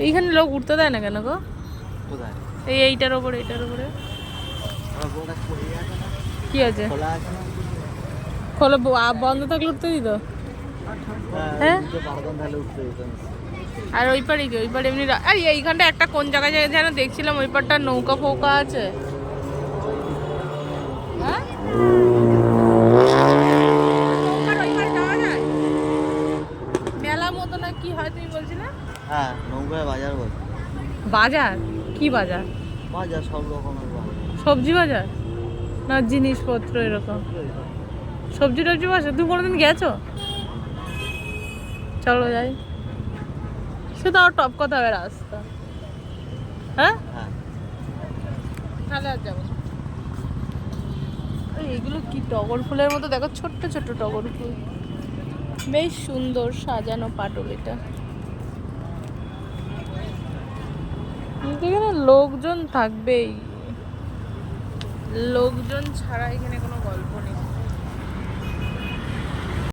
এইখানে লোক উঠতে দেয় না কেন গো? কোথায়? এইটার ওপরে কি আছে? খোলা বন্ধ থাকলে উঠতে দিত? হ্যাঁ। আর ওই পারে কি? ওই পারে এমনি আর এইখানটা একটা কোন জায়গায় যেন দেখছিলাম ওই পারটা নৌকা ফৌকা আছে। হ্যাঁ মেলা মতো না কি হয় তুমি বলছিলে? হ্যাঁ নৌকায় বাজার বসে। বাজার? কি বাজার? বাজার সব রকমের বাজার। সবজি বাজার না জিনিসপত্র এরকম? সবজি টবজি বাজার। তুমি কোনোদিন গেছো? চলো যাই। সে তো আর টপ কথা হবে রাস্তা। হ্যাঁ হ্যাঁ তাহলে আর যাবো না। এইগুলো কি টগর ফুলের মতো দেখো, ছোট্ট ছোট্ট টগর ফুল, বেশ সুন্দর সাজানো পাটল এটা। এখানে লোকজন থাকবেই, লোকজন ছাড়া এখানে কোনো গল্প নেই।